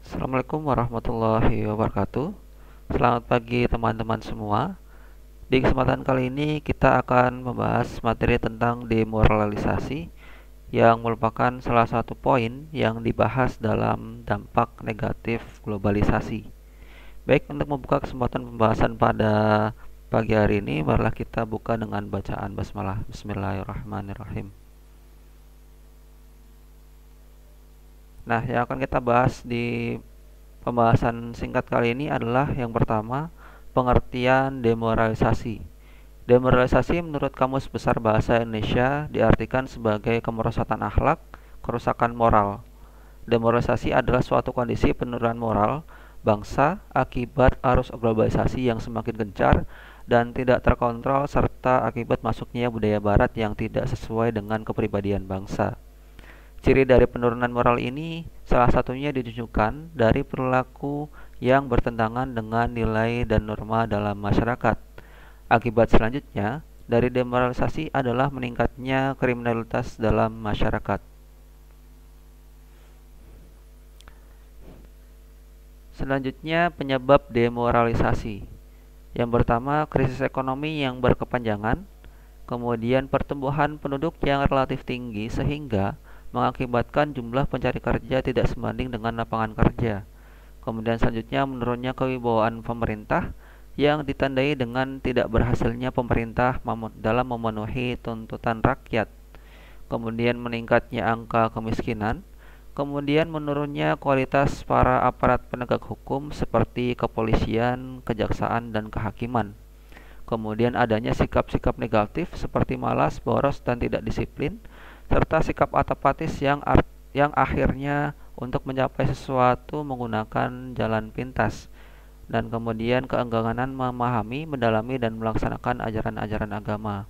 Assalamualaikum warahmatullahi wabarakatuh. Selamat pagi teman-teman semua. Di kesempatan kali ini kita akan membahas materi tentang demoralisasi yang merupakan salah satu poin yang dibahas dalam dampak negatif globalisasi. Baik, untuk membuka kesempatan pembahasan pada pagi hari ini, marilah kita buka dengan bacaan basmalah. Bismillahirrahmanirrahim. Nah, yang akan kita bahas di pembahasan singkat kali ini adalah yang pertama, pengertian demoralisasi. Demoralisasi menurut Kamus Besar Bahasa Indonesia diartikan sebagai kemerosotan akhlak, kerusakan moral. Demoralisasi adalah suatu kondisi penurunan moral bangsa akibat arus globalisasi yang semakin gencar dan tidak terkontrol serta akibat masuknya budaya barat yang tidak sesuai dengan kepribadian bangsa. Ciri dari penurunan moral ini salah satunya ditunjukkan dari perilaku yang bertentangan dengan nilai dan norma dalam masyarakat. Akibat selanjutnya dari demoralisasi adalah meningkatnya kriminalitas dalam masyarakat. Selanjutnya, penyebab demoralisasi. Yang pertama, krisis ekonomi yang berkepanjangan, kemudian pertumbuhan penduduk yang relatif tinggi sehingga mengakibatkan jumlah pencari kerja tidak sebanding dengan lapangan kerja. Kemudian selanjutnya menurunnya kewibawaan pemerintah yang ditandai dengan tidak berhasilnya pemerintah dalam memenuhi tuntutan rakyat. Kemudian meningkatnya angka kemiskinan. Kemudian menurunnya kualitas para aparat penegak hukum seperti kepolisian, kejaksaan, dan kehakiman. Kemudian adanya sikap-sikap negatif seperti malas, boros, dan tidak disiplin, serta sikap apatis yang akhirnya untuk mencapai sesuatu menggunakan jalan pintas, dan kemudian keengganan memahami, mendalami, dan melaksanakan ajaran-ajaran agama.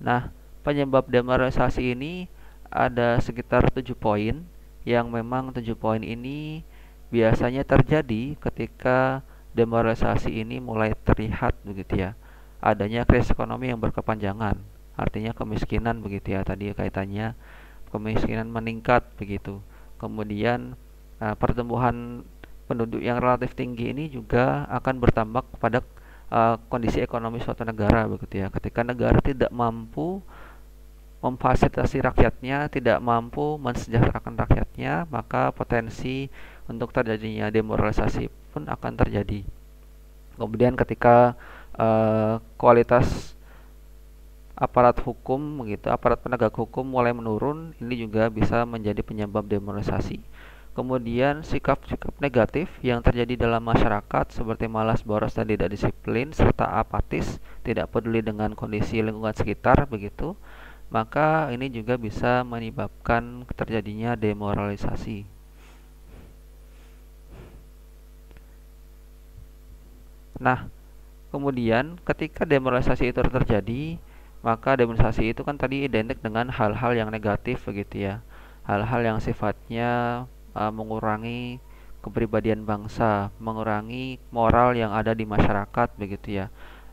Nah, penyebab demoralisasi ini ada sekitar 7 poin, yang memang 7 poin ini biasanya terjadi ketika demoralisasi ini mulai terlihat begitu ya. Adanya krisis ekonomi yang berkepanjangan, artinya kemiskinan begitu ya, tadi kaitannya kemiskinan meningkat begitu. Kemudian pertumbuhan penduduk yang relatif tinggi ini juga akan bertambah kepada kondisi ekonomi suatu negara begitu ya. Ketika negara tidak mampu memfasilitasi rakyatnya, tidak mampu mensejahterakan rakyatnya, maka potensi untuk terjadinya demoralisasi pun akan terjadi. Kemudian ketika kualitas aparat hukum begitu, aparat penegak hukum mulai menurun, ini juga bisa menjadi penyebab demoralisasi. Kemudian sikap-sikap negatif yang terjadi dalam masyarakat seperti malas, boros, dan tidak disiplin serta apatis, tidak peduli dengan kondisi lingkungan sekitar begitu, maka ini juga bisa menyebabkan terjadinya demoralisasi. Nah, kemudian ketika demoralisasi itu terjadi, maka demoralisasi itu kan tadi identik dengan hal-hal yang negatif begitu ya. Hal-hal yang sifatnya mengurangi kepribadian bangsa, mengurangi moral yang ada di masyarakat begitu ya.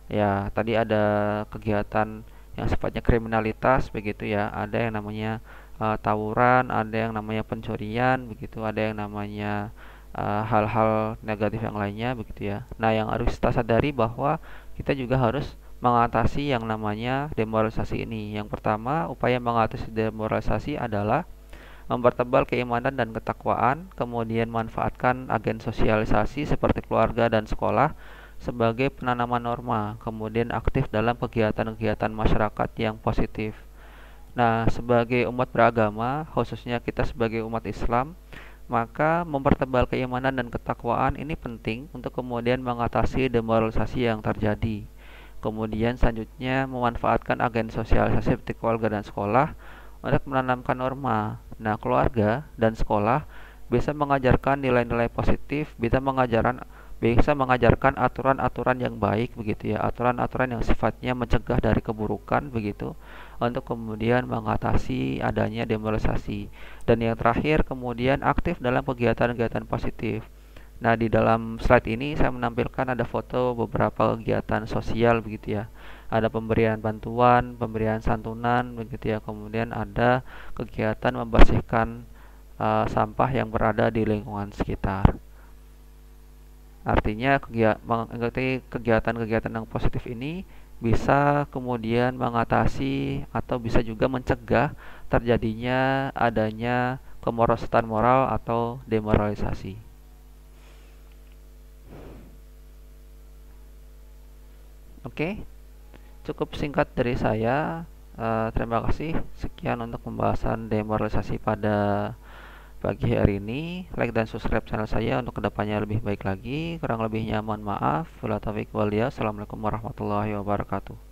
Ya, tadi ada kegiatan yang sifatnya kriminalitas begitu ya. Ada yang namanya tawuran, ada yang namanya pencurian begitu, ada yang namanya hal-hal negatif yang lainnya begitu ya. Nah, yang harus kita sadari bahwa kita juga harus mengatasi yang namanya demoralisasi ini. Yang pertama, upaya mengatasi demoralisasi adalah mempertebal keimanan dan ketakwaan, kemudian manfaatkan agen sosialisasi seperti keluarga dan sekolah sebagai penanaman norma, kemudian aktif dalam kegiatan-kegiatan masyarakat yang positif. Nah, sebagai umat beragama, khususnya kita sebagai umat Islam, maka mempertebal keimanan dan ketakwaan ini penting untuk kemudian mengatasi demoralisasi yang terjadi. Kemudian selanjutnya memanfaatkan agen sosialisasi seperti keluarga dan sekolah untuk menanamkan norma. Nah, keluarga dan sekolah bisa mengajarkan nilai-nilai positif, bisa mengajarkan aturan-aturan yang baik begitu ya, aturan-aturan yang sifatnya mencegah dari keburukan begitu, untuk kemudian mengatasi adanya demoralisasi. Dan yang terakhir kemudian aktif dalam kegiatan-kegiatan positif. Nah, di dalam slide ini saya menampilkan ada foto beberapa kegiatan sosial begitu ya. Ada pemberian bantuan, pemberian santunan begitu ya. Kemudian ada kegiatan membersihkan sampah yang berada di lingkungan sekitar. Artinya mengikuti kegiatan-kegiatan yang positif ini bisa kemudian mengatasi atau bisa juga mencegah terjadinya adanya kemerosotan moral atau demoralisasi. Oke, cukup singkat dari saya. Terima kasih. Sekian untuk pembahasan demoralisasi pada pagi hari ini. Like dan subscribe channel saya untuk kedepannya lebih baik lagi. Kurang lebihnya mohon maaf. Wabillahi taufiq walhidayah. Assalamualaikum warahmatullahi wabarakatuh.